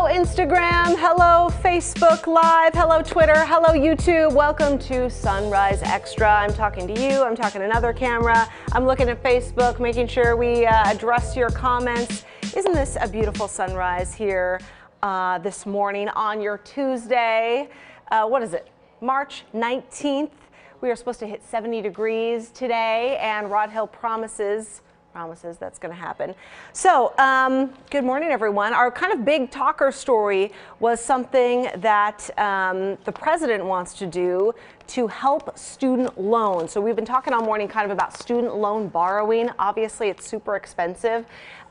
Instagram, hello Facebook Live, hello Twitter, hello YouTube. Welcome to Sunrise Extra. I'm talking to you, I'm talking to another camera. I'm looking at Facebook, making sure we address your comments. Isn't this a beautiful sunrise here this morning on your Tuesday? What is it? March 19th. We are supposed to hit 70 degrees today, and Rod Hill promises that's going to happen. So, good morning, everyone. Our kind of big talker story was something that the president wants to do to help student loans. So we've been talking all morning kind of about student loan borrowing. Obviously, it's super expensive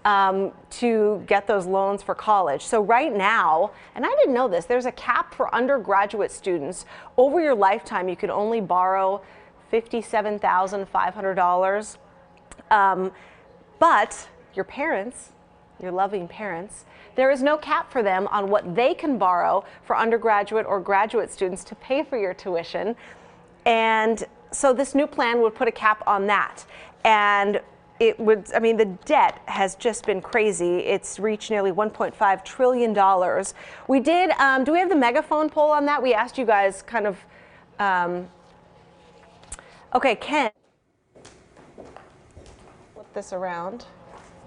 to get those loans for college. So right now, and I didn't know this, there's a cap for undergraduate students. Over your lifetime, you can only borrow $57,500. But your parents, your loving parents, there is no cap for them on what they can borrow for undergraduate or graduate students to pay for your tuition. And so this new plan would put a cap on that. And it would, I mean, the debt has just been crazy. It's reached nearly $1.5 trillion. We did, do we have the megaphone poll on that? We asked you guys kind of, okay, Ken. This around.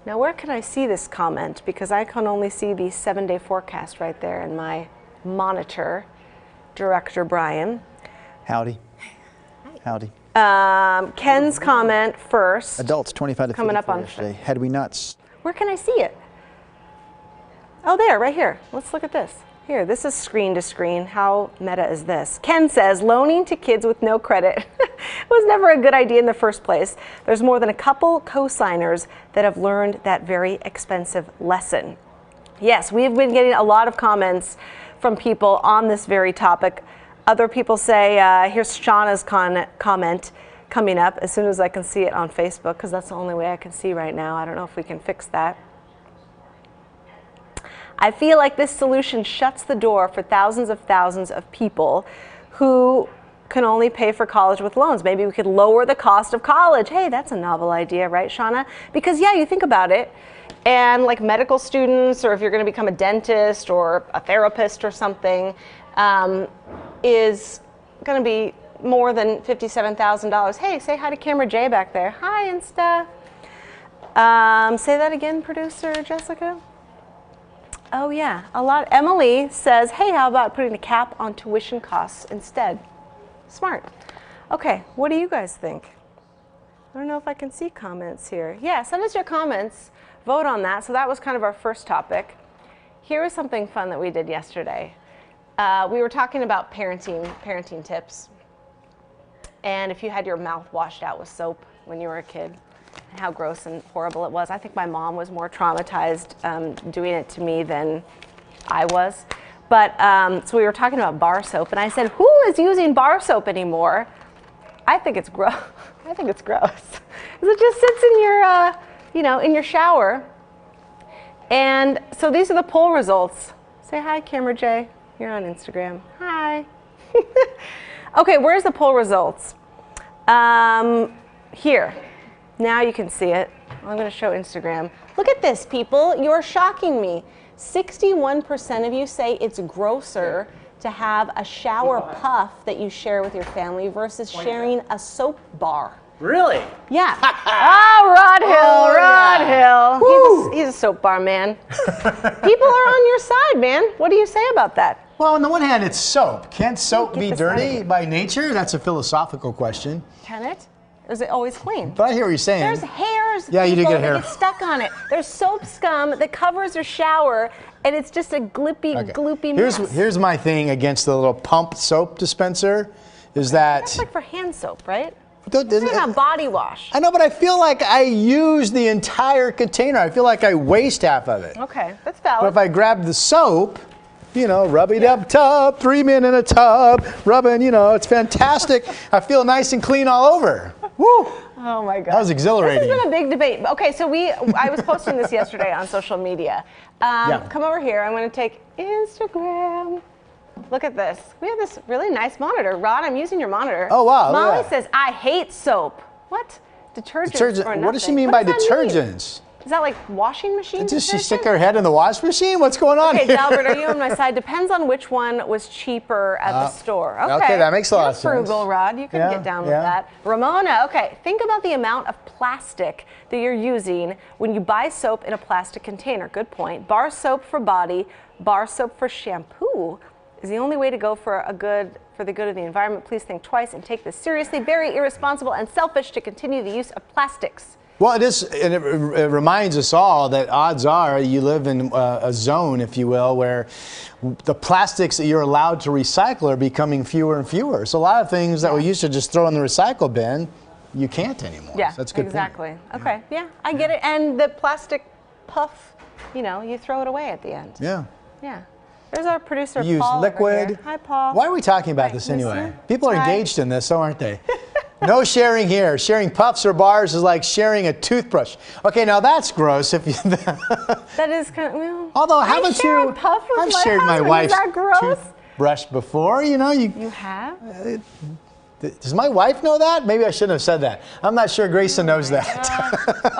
Now where can I see this comment? Because I can only see the 7-day forecast right there in my monitor. Director Brian. Howdy. Howdy. Ken's comment first. Adults 25 to 54 coming up on yesterday. Had we not... Where can I see it? Oh, there, right here. Let's look at this. Here, this is screen to screen. How meta is this? Ken says, loaning to kids with no credit was never a good idea in the first place. There's more than a couple co-signers that have learned that very expensive lesson. Yes, we've been getting a lot of comments from people on this very topic. Other people say, here's Shauna's comment coming up as soon as I can see it on Facebook, because that's the only way I can see right now. I don't know if we can fix that. I feel like this solution shuts the door for thousands of people who can only pay for college with loans. Maybe we could lower the cost of college. Hey, that's a novel idea, right, Shauna? Because yeah, you think about it, and like medical students, or if you're going to become a dentist or a therapist or something, is going to be more than $57,000. Hey, say hi to Camera J back there. Hi, Insta. Say that again, producer Jessica. Oh yeah, a lot. Emily says, hey, how about putting a cap on tuition costs instead? Smart. Okay, what do you guys think? I don't know if I can see comments here. Yeah, send us your comments, vote on that. So that was kind of our first topic. Here is something fun that we did yesterday. We were talking about parenting tips. And if you had your mouth washed out with soap when you were a kid, and how gross and horrible it was. I think my mom was more traumatized doing it to me than I was. But so we were talking about bar soap, and I said, who is using bar soap anymore? I think it's gross. I think it's gross. Because it just sits in your, in your shower. And so these are the poll results. Say hi, Camera J. You're on Instagram. Hi. Okay, where's the poll results? Here. Now you can see it. I'm going to show Instagram. Look at this, people. You're shocking me. 61% of you say it's grosser to have a shower puff that you share with your family versus sharing a soap bar. Really? Yeah. Oh, Rod Hill, Rod Hill. He's a soap bar man. People are on your side, man. What do you say about that? Well, on the one hand, it's soap. Can't soap be dirty by nature? That's a philosophical question. Can it? Or is it always clean? But I hear what you're saying. There's hairs. Yeah, you do get hair. That get stuck on it. There's soap scum that covers your shower, and it's just a gloopy mess. Here's my thing against the little pump soap dispenser, is that... That's like for hand soap, right? It's not body wash. I know, but I feel like I use the entire container. I feel like I waste half of it. Okay, that's valid. But if I grab the soap, rubbing up tub, 3 men in a tub, rubbing, it's fantastic. I feel nice and clean all over. Woo! Oh my God. That was exhilarating. This has been a big debate. Okay, so I was posting this yesterday on social media. Come over here. I'm going to take Instagram. Look at this. We have this really nice monitor. Rod, I'm using your monitor. Oh, wow. Molly says, I hate soap. What? Detergents or nothing. What does she mean by detergents? Is that like washing machine? Does she stick her head in the wash machine? What's going on Okay, here? Delbert, are you on my side? Depends on which one was cheaper at the store. Okay, that makes a lot of sense. Frugal, Rod. You can get down with that. Ramona, okay, think about the amount of plastic that you're using when you buy soap in a plastic container. Good point. Bar soap for body, bar soap for shampoo is the only way to go for the good of the environment. Please think twice and take this seriously. Very irresponsible and selfish to continue the use of plastics. Well, it is, and it reminds us all that odds are you live in a zone, if you will, where the plastics that you're allowed to recycle are becoming fewer and fewer. So a lot of things that we used to just throw in the recycle bin, you can't anymore. Yeah, so that's a good exactly. point. Okay, yeah, I get it. And the plastic puff, you throw it away at the end. Yeah. Yeah. There's our producer, You use Paul. liquid. Over here. Hi, Paul. Why are we talking about this anyway? listen. People are Hi. engaged in this, so aren't they? No sharing here. Sharing puffs or bars is like sharing a toothbrush. Okay, now that's gross. If you That is kind of, well, Although, I haven't share you? a puff with I've my shared my husband. wife's Is that gross? toothbrush before. You have? Does my wife know that? Maybe I shouldn't have said that. I'm not sure Grayson knows that.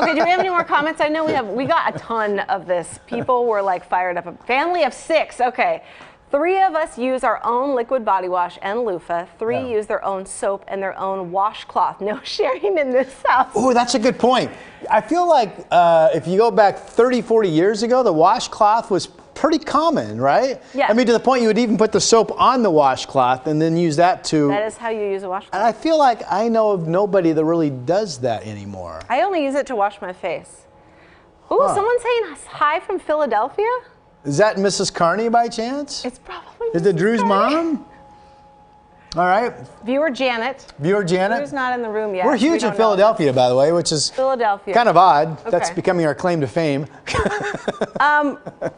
Okay, do we have any more comments? I know we got a ton of this. People were like fired up. A family of 6. Okay. 3 of us use our own liquid body wash and loofah. 3 use their own soap and their own washcloth. No sharing in this house. Oh, that's a good point. I feel like if you go back 30, 40 years ago, the washcloth was pretty common, right? Yeah. I mean, to the point you would even put the soap on the washcloth and then use that to... That is how you use a washcloth. And I feel like I know of nobody that really does that anymore. I only use it to wash my face. Ooh, someone's saying hi from Philadelphia? Is that Mrs. Carney by chance? It's probably Is it Drew's mom? All right. Viewer Janet. Viewer Janet. Drew's not in the room yet. We're huge in Philadelphia, by the way, which is Philadelphia. kind of odd. Okay. That's becoming our claim to fame.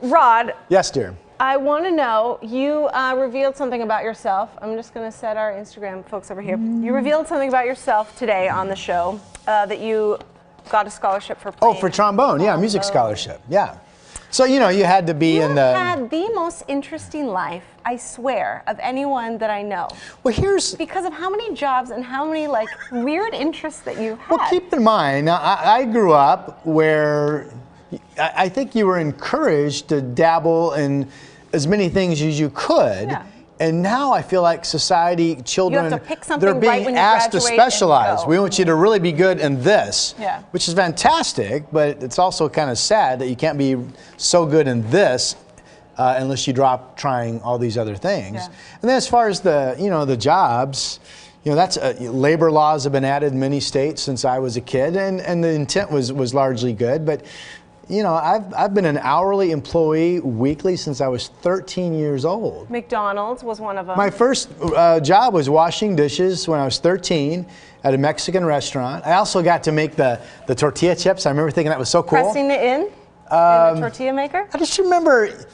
Rod, Yes, dear. I want to know, you revealed something about yourself. I'm just going to set our Instagram folks over here. You revealed something about yourself today on the show, that you got a scholarship for playing. Oh, for trombone. Yeah, music scholarship. Yeah. So, you had to be in the... You had the most interesting life, I swear, of anyone that I know. Well, here's... Because of how many jobs and how many, weird interests that you had. Well, keep in mind, now, I grew up where I think you were encouraged to dabble in as many things as you could. Yeah. And now I feel like society, children, to pick something they're being right when you asked to graduate and specialize. go. We want you to really be good in this, Yeah. which is fantastic, but it's also kind of sad that you can't be so good in this unless you drop trying all these other things. Yeah. And then as far as the jobs, that's labor laws have been added in many states since I was a kid, and the intent was largely good, but I've been an hourly employee weekly since I was 13 years old. McDonald's was one of them. My first job was washing dishes when I was 13 at a Mexican restaurant. I also got to make the tortilla chips. I remember thinking that was so cool. Pressing it in the tortilla maker? I just remember...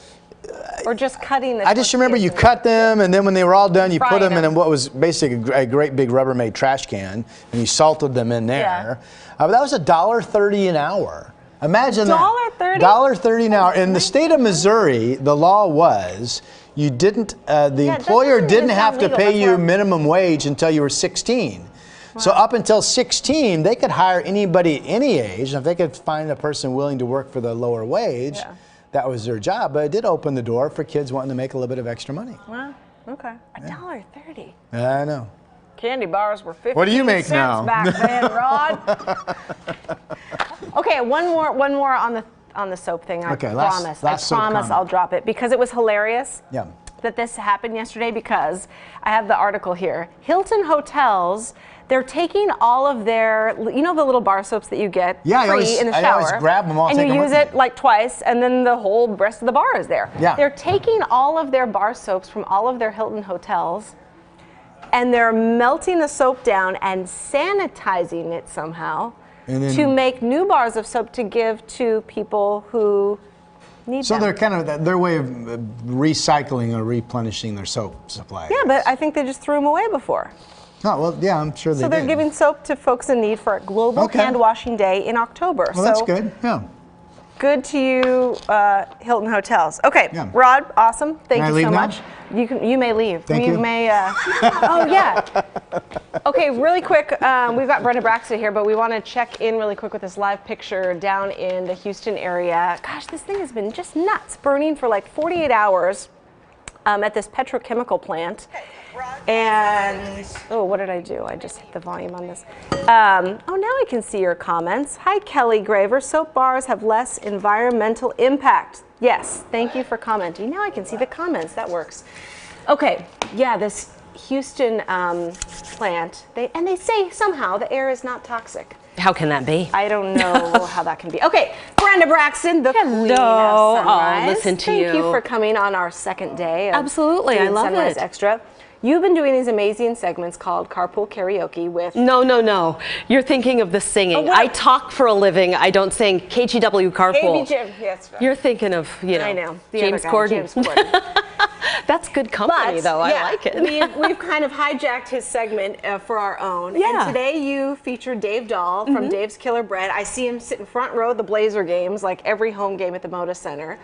Or just cutting the I just remember you cut them, and then when they were all done, you Fry put them them. in what was basically a great big Rubbermaid trash can, and you salted them in there. But that was $1.30 an hour. Imagine that. $1.30? $1.30 an hour. In the state of Missouri, the law was you didn't, the employer doesn't didn't even have sound to legal. pay That's you where- minimum wage until you were 16. So up until 16, they could hire anybody at any age, and if they could find a person willing to work for the lower wage, that was their job. But it did open the door for kids wanting to make a little bit of extra money. Wow, okay. $1.30. I know. Candy bars were 50 What do you make cents now? back then, Rod. Okay, one more on the soap thing. I Okay, promise. last soap comment. I'll drop it because it was hilarious. Yeah. That this happened yesterday, because I have the article here. Hilton hotels, they're taking all of their, the little bar soaps that you get free in the shower. I always grab them all, and take you them use with it like twice, and then the whole rest of the bar is there. Yeah. They're taking all of their bar soaps from all of their Hilton hotels, and they're melting the soap down and sanitizing it somehow to make new bars of soap to give to people who need So them. they're kind of their way of recycling or replenishing their soap supply. Yeah, but I think they just threw them away before. Oh, well, yeah, I'm sure they So they're did. giving soap to folks in need for a global Okay. hand washing day in October. Well, that's good. Yeah. Good to you, Hilton Hotels. Okay, Yeah. Rod, awesome. Thank Can I you leave so now? much. You may leave. Thank you. May. Oh yeah. Okay, really quick. We've got Brenda Braxton here, but we want to check in really quick with this live picture down in the Houston area. Gosh, this thing has been just nuts, burning for like 48 hours at this petrochemical plant. And oh, what did I do? I just hit the volume on this. Oh, now I can see your comments. Hi, Kelly Graver. Soap bars have less environmental impact. Yes, thank you for commenting. Now I can see the comments. That works. Okay, yeah, this Houston plant. They say somehow the air is not toxic. How can that be? I don't know how that can be. Okay, Brenda Braxton, the Queen of Oh, Sunrise. listen to Thank you. you for coming on our second day of Absolutely, I doing love Sunrise it. Extra. You've been doing these amazing segments called Carpool Karaoke with... No. You're thinking of the singing. Oh, what? I talk for a living. I don't sing. KGW Carpool. Yes, You're thinking of, I know. The James other guy, Corden. James Corden. That's good company, though. yeah, I like it. We've kind of hijacked his segment for our own. Yeah. And today you featured Dave Dahl from Dave's Killer Bread. I see him sitting front row at the Blazer games, like every home game at the Moda Center.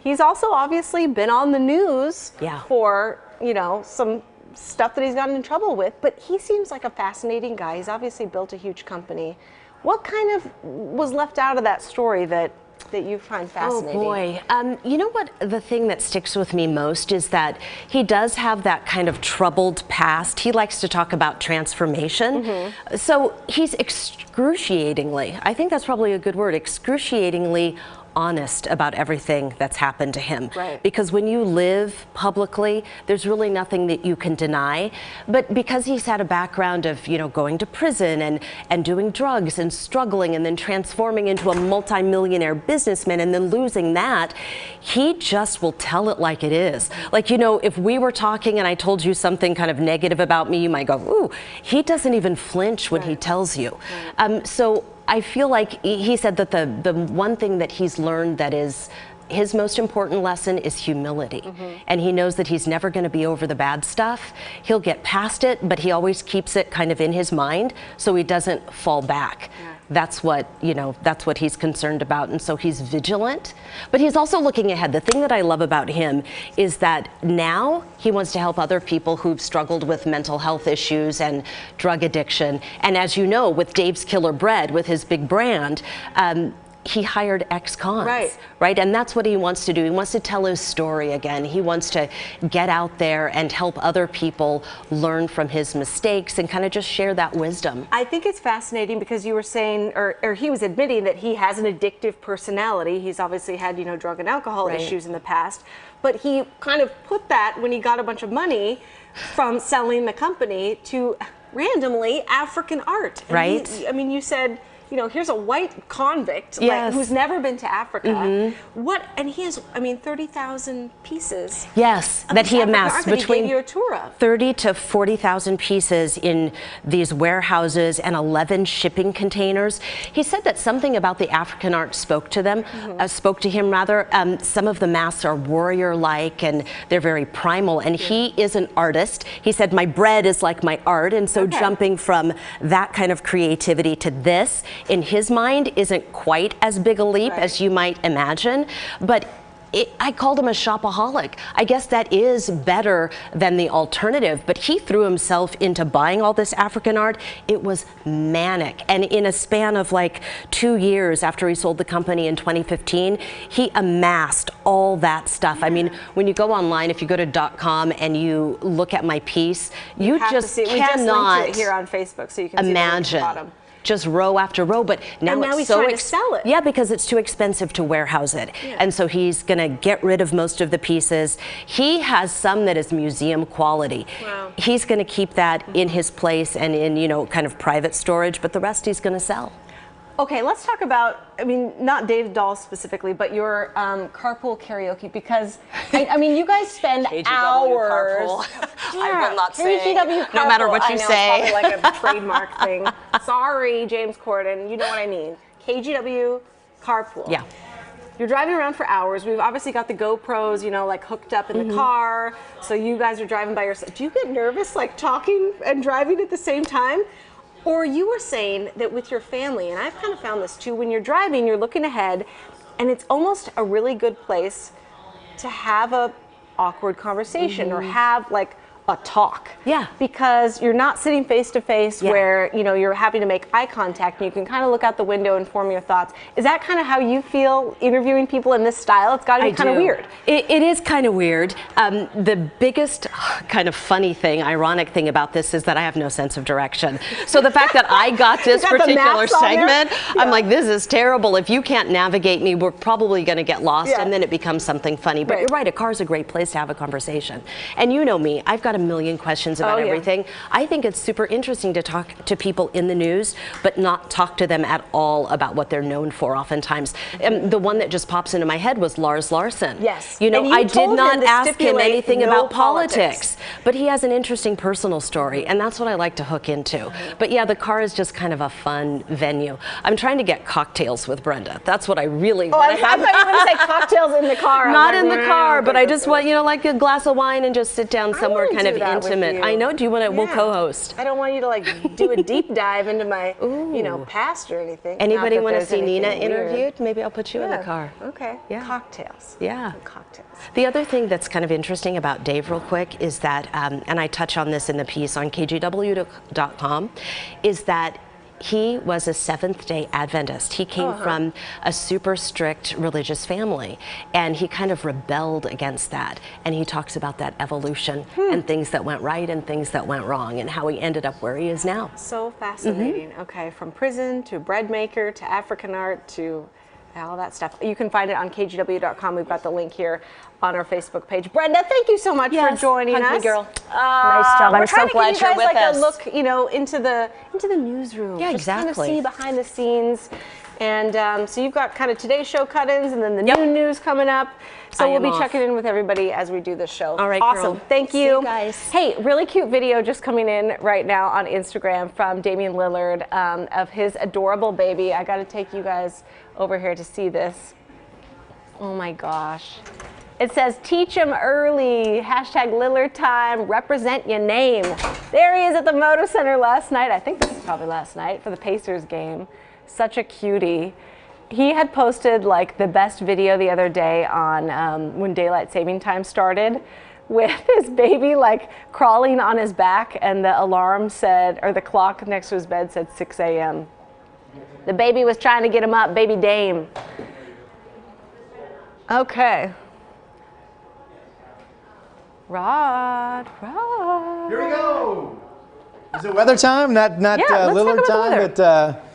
He's also obviously been on the news for, some stuff that he's gotten in trouble with, but he seems like a fascinating guy. He's obviously built a huge company. What kind of was left out of that story that you find fascinating? Oh boy. You know what, the thing that sticks with me most is that he does have that kind of troubled past. He likes to talk about transformation. So he's excruciatingly, I think that's probably a good word, excruciatingly honest about everything that's happened to him. Right. Because when you live publicly, there's really nothing that you can deny. But because he's had a background of, going to prison and doing drugs and struggling and then transforming into a multimillionaire businessman and then losing that, he just will tell it like it is. Like, if we were talking and I told you something kind of negative about me, you might go, ooh, he doesn't even flinch when he tells you. So I feel like he said that the one thing that he's learned that is his most important lesson is humility. And he knows that he's never going to be over the bad stuff. He'll get past it, but he always keeps it kind of in his mind so he doesn't fall back. That's what, that's what he's concerned about. And so he's vigilant, but he's also looking ahead. The thing that I love about him is that now he wants to help other people who've struggled with mental health issues and drug addiction. And as you know, with Dave's Killer Bread, with his big brand, he hired ex-cons, right? And that's what he wants to do. He wants to tell his story again. He wants to get out there and help other people learn from his mistakes and kind of just share that wisdom. I think it's fascinating because you were saying, or he was admitting that he has an addictive personality. He's obviously had, drug and alcohol issues in the past, but he kind of put that when he got a bunch of money from selling the company to randomly African art. And right. You said, here's a white convict who's never been to Africa. And he has, 30,000 pieces. Yes, that he amassed between he gave you a tour of. 30 to 40,000 pieces in these warehouses and 11 shipping containers. He said that something about the African art spoke to them, spoke to him rather. Some of the masks are warrior-like and they're very primal. And he is an artist. He said, my bread is like my art. And so jumping from that kind of creativity to this, in his mind, isn't quite as big a leap as you might imagine, but I called him a shopaholic. I guess that is better than the alternative, but he threw himself into buying all this African art. It was manic. And in a span of like 2 years after he sold the company in 2015, he amassed all that stuff. When you go online, if you go to .com and you look at my piece, you just we just cannot linked it here on Facebook so you can imagine. See the link at the bottom. Just row after row, but now he's it's so trying to sell it. Yeah, because it's too expensive to warehouse it. And so he's going to get rid of most of the pieces. He has some that is museum quality. Wow. He's going to keep that in his place and in, kind of private storage, but the rest he's going to sell. Okay, let's talk about, not Dave Dahl specifically, but your carpool karaoke, because, you guys spend KGW hours. Carpool. I will not say, KGW Carpool. no matter what you say. It's probably like a trademark thing. Sorry, James Corden, you know what I mean. KGW Carpool. Yeah. You're driving around for hours. We've obviously got the GoPros, hooked up in the car. So you guys are driving by yourself. Do you get nervous, talking and driving at the same time? Or you were saying that with your family, and I've kind of found this too, when you're driving, you're looking ahead, and it's almost a really good place to have a awkward conversation or have like a talk. Yeah. Because you're not sitting face to face Yeah. where, you know, you're happy to make eye contact and you can kind of look out the window and form your thoughts. Is that kind of how you feel interviewing people in this style? It's got to be kind of weird. It is kind of weird. The biggest kind of funny thing, ironic thing about this is that I have no sense of direction. So the fact that I got this got the particular maps on there? segment, I'm like, this is terrible. If you can't navigate me, we're probably going to get lost, and then it becomes something funny. But Right. you're right, a car is a great place to have a conversation. And you know me, I've got a million questions about everything. I think it's super interesting to talk to people in the news, but not talk to them at all about what they're known for oftentimes. The one that just pops into my head was Lars Larson. Yes. You know, And you I did told not him to ask him stipulate anything no about politics. politics, but he has an interesting personal story, and that's what I like to hook into. But yeah, the car is just kind of a fun venue. I'm trying to get cocktails with Brenda. That's what I really want to I have. thought you were going to say cocktails in the car. I'm Not like, in the "Nah, car, but I just okay." want, you know, like a glass of wine and just sit down somewhere wanna kind of do that with intimate. you. I know. Do you want to? We'll Yeah. co-host. I don't want you to like do a deep dive into my, you know, past or anything. Not Anybody that want to there's see Nina anything weird. interviewed? Maybe I'll put you in the car. Okay. Yeah. Cocktails. Yeah. Cocktails. The other thing that's kind of interesting about Dave, real quick, is that, and I touch on this in the piece on KGW.com, is that he was a Seventh-day Adventist. He came from a super strict religious family, and he kind of rebelled against that. And he talks about that evolution and things that went right and things that went wrong, and how he ended up where he is now. So fascinating. Okay, from prison to bread maker to African art to all that stuff. You can find it on KGW.com. We've got the link here on our Facebook page. Brenda, thank you so much for joining hug me, us. girl. Nice job. I'm We're trying so to glad give you you're guys with like us. a look, you know, into the newsroom. Yeah, Just kind of exactly. see behind the scenes. And so you've got kind of today's show cut-ins and then the new news coming up. So I we'll am be off. checking in with everybody as we do this show. All right, awesome. girl. Thank See you. you guys. Hey, really cute video just coming in right now on Instagram from Damian Lillard of his adorable baby. I got to take you guys over here to see this. Oh my gosh. It says, teach him early, hashtag Lillard time, represent your name. There he is at the Motor Center last night. I think this is probably last night for the Pacers game. Such a cutie. He had posted like the best video the other day on when daylight saving time started, with his baby like crawling on his back, and the alarm said, or the clock next to his bed said 6 a.m. The baby was trying to get him up, baby Dame. Okay. Rod. Here we go. Is it weather time? Not Yeah, let's talk Lillard about the time, weather. but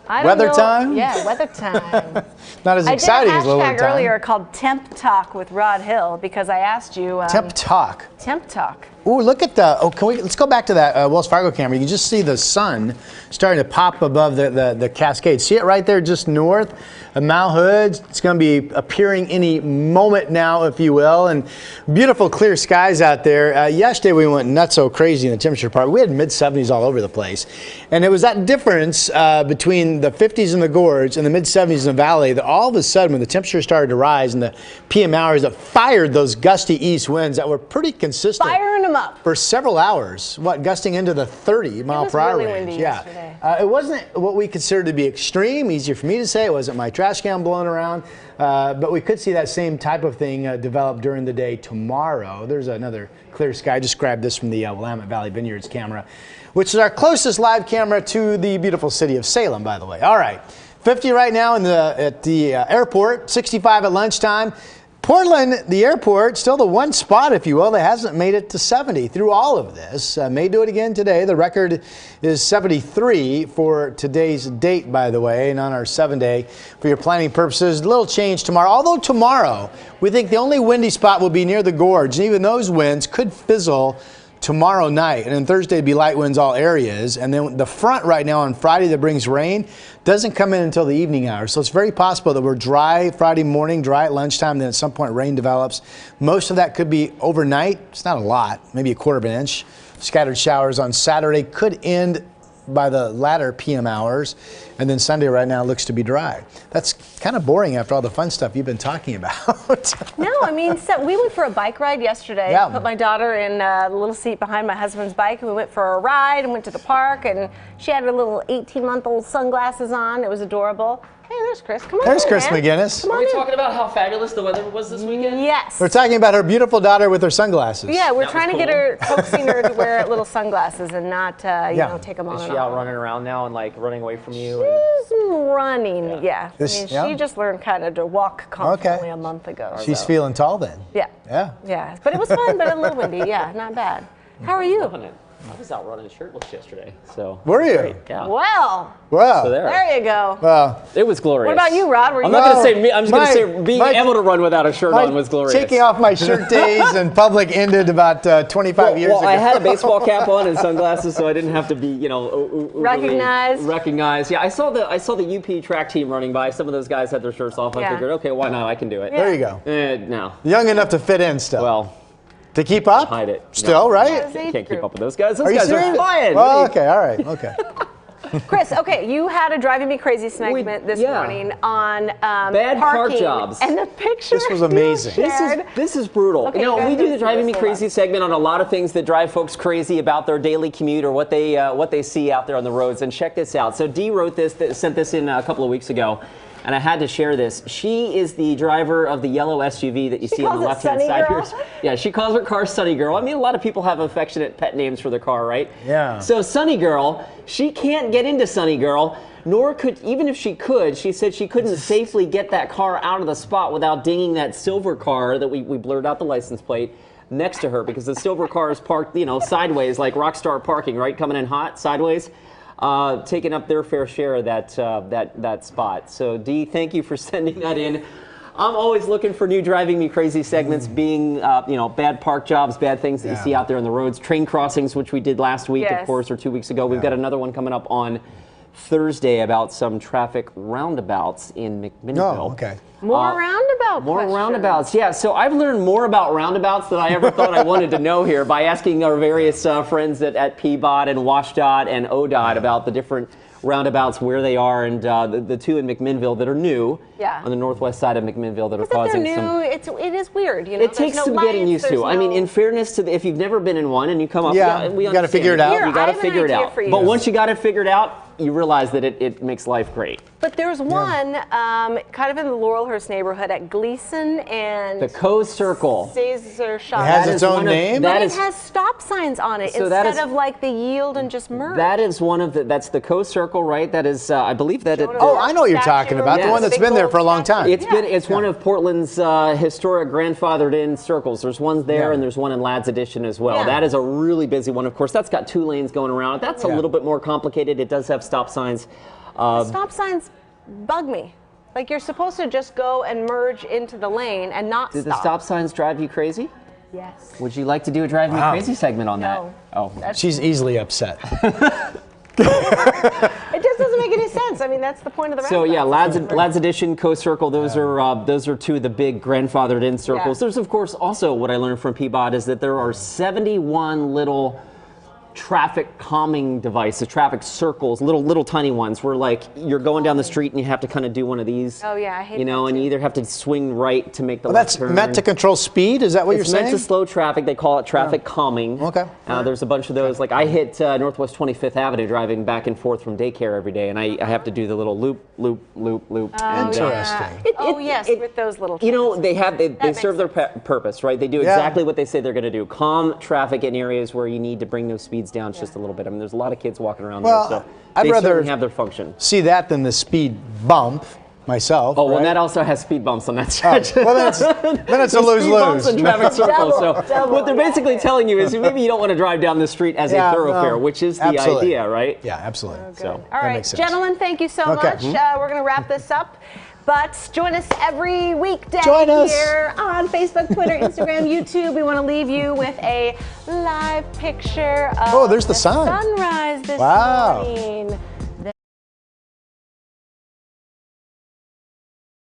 I don't Weather know. time? Yeah, weather time. not as I exciting did a as Lillard hashtag time. earlier called Temp Talk with Rod Hill because I asked you. Temp talk. Temp Talk. Ooh, look at the. Oh, let's go back to that Wells Fargo camera. You can just see the sun starting to pop above the cascade. See it right there, just north of Mount Hood. It's going to be appearing any moment now, if you will. And beautiful, clear skies out there. Yesterday we went nuts so crazy in the temperature part. We had mid-70s all over the place, and it was that difference between the 50s in the gorge and the mid-70s in the valley that all of a sudden, when the temperature started to rise in the PM hours, that fired those gusty east winds that were pretty consistent. Firing them up. For several hours, gusting into the 30 mile per hour really range. windy yesterday. It wasn't what we considered to be extreme, easier for me to say. It wasn't my trash can blowing around, but we could see that same type of thing develop during the day tomorrow. There's another clear sky. I just grabbed this from the Willamette Valley Vineyards camera, which is our closest live camera to the beautiful city of Salem, by the way. All right, 50 right now at the airport, 65 at lunchtime. Portland, the airport, still the one spot, if you will, that hasn't made it to 70 through all of this. May do it again today. The record is 73 for today's date, by the way, and on our 7-day for your planning purposes. A little change tomorrow. Although tomorrow, we think the only windy spot will be near the gorge, and even those winds could fizzle tomorrow night, and then Thursday it'd be light winds all areas, and then the front right now on Friday that brings rain doesn't come in until the evening hours, so it's very possible that we're dry Friday morning, dry at lunchtime, then at some point rain develops. Most of that could be overnight. It's not a lot, maybe a quarter of an inch. Scattered showers on Saturday could end by the latter PM hours, and then Sunday right now looks to be dry. That's kind of boring after all the fun stuff you've been talking about. No, I mean, so we went for a bike ride yesterday. Yeah. Put my daughter in the little seat behind my husband's bike, and we went for a ride and went to the park, and she had her little 18-month-old sunglasses on. It was adorable. Hey, There's Chris. Come on There's in, Chris man. McGinness. Come Are on we in. talking about how fabulous the weather was this weekend? Yes. We're talking about her beautiful daughter with her sunglasses. Yeah, we're That trying to was get her, coaxing her to wear little sunglasses and not, you know, take them on Is and she out off. running around now and like running away from you? And She's running, yeah. Yeah. She just learned kind of to walk confidently a month ago. She's so. feeling tall then. Yeah. Yeah. Yeah, but it was fun, but a little windy. Yeah, not bad. How are you? loving it. I was out running shirtless yesterday, so. Were you? Great, yeah. Well, Wow. So there you go. Well, It was glorious. What about you, Rod? Were you? I'm not going to say me. I'm just going to say being my- able to run without a shirt on was glorious. taking off my shirt days in public ended about 25 years Well, ago. I had a baseball cap on and sunglasses, so I didn't have to be, you know, overly recognized. Yeah, I saw the UP track team running by. Some of those guys had their shirts off. I Yeah. figured, okay, why not? I can do it. There you go. No. Young enough to fit in still. Well, to keep up? hide it. Still, No. right? Can't keep up with those guys. Those Are you guys serious? are flying. Well, okay, all right, okay. Chris, okay, you had a Driving Me Crazy segment this morning on Bad park parking, jobs. and the picture This was you amazing. shared- This is brutal. Okay, you know, you we guys do gotta the see Driving Me this. Hold Crazy on. segment on a lot of things that drive folks crazy about their daily commute or what they see out there on the roads. And check this out. So Dee wrote this, sent this in a couple of weeks ago, and I had to share this. She is the driver of the yellow SUV that you see on the calls it left-hand Sunny side Girl? here. Yeah, she calls her car Sunny Girl. I mean, a lot of people have affectionate pet names for their car, right? Yeah. So Sunny Girl, she can't get into Sunny Girl, nor could, even if she could, she said she couldn't safely get that car out of the spot without dinging that silver car that we blurred out the license plate next to her, because the silver car is parked, you know, sideways, like Rockstar parking, right? Coming in hot, sideways. Taking up their fair share of that spot. So Dee, thank you for sending that in. I'm always looking for new Driving Me Crazy segments, being you know, bad park jobs, bad things that you see out there on the roads, train crossings, which we did last week, of course, or 2 weeks ago. We've got another one coming up on Thursday about some traffic roundabouts in McMinnville. Oh, okay. More roundabout More questions. roundabouts, yeah. So I've learned more about roundabouts than I ever thought I wanted to know here by asking our various friends at PBOT and WashDOT and ODOT about the different roundabouts, where they are, and the two in McMinnville that are new on the northwest side of McMinnville that are causing new, some. it is weird, you know. It takes some getting used to. I mean, in fairness to if you've never been in one and you come up, we you got to figure it out. Here, You got I to have an figure it idea out. for you. But once you got it figured out, you realize that it makes life great. But there's one kind of in the Laurelhurst neighborhood at Gleason and The Coe Circle. Caesar Shop. It has That its is own one of- name? that But it is- has stop signs on it So that instead is- of like the yield and just merge. That is one of that's the Coe Circle, right? That is, I believe that it. Oh, I know what you're talking about. The one that's been there for a long time. It's one of Portland's historic grandfathered in circles. There's one there and there's one in Ladd's Addition as well. Yeah. That is a really busy one. Of course, that's got 2 lanes going around. That's a little bit more complicated. It does have stop signs. Stop signs bug me. Like you're supposed to just go and merge into the lane and not Did stop. the stop signs drive you crazy? Yes. Would you like to do a Drive Me Crazy segment on No. that? Oh. She's easily upset. It just doesn't make any sense. I mean, that's the point of the So yeah, roundabout. Ladd's Addition, Coe Circle, those are 2 of the big grandfathered in circles. Yeah. There's of course also what I learned from PBOT is that there are 71 little traffic calming devices, traffic circles, little tiny ones where like you're going down the street and you have to kind of do one of these. Oh yeah, I hate You know, that and too. you either have to swing right to make the Well, left that's turn. meant to control speed? Is that what It's you're saying? meant to slow traffic. They call it traffic calming. Okay. There's a bunch of those. Like I hit Northwest 25th Avenue driving back and forth from daycare every day, and I have to do the little loop. And, Interesting. With those little. you know, they makes serve their purpose, right? They do exactly what they say they're going to do. Calm traffic in areas where you need to bring those speeds down just a little bit. I mean, there's a lot of kids walking around Well, there, so I'd they rather certainly have their function. See that than the speed bump myself. Oh, well, right? that also has speed bumps on that stretch. Well, then it's a There's speed bumps lose-lose. and traffic circles. So double, what they're basically telling you is maybe you don't want to drive down the street as a thoroughfare, which is the absolutely. idea, right? Yeah, absolutely. So All That right, makes sense. gentlemen, thank you so Okay. much. We're going to wrap this up. But join us every weekday Join us. here on Facebook, Twitter, Instagram, YouTube. We want to leave you with a live picture of there's the sun. sunrise this Wow. morning.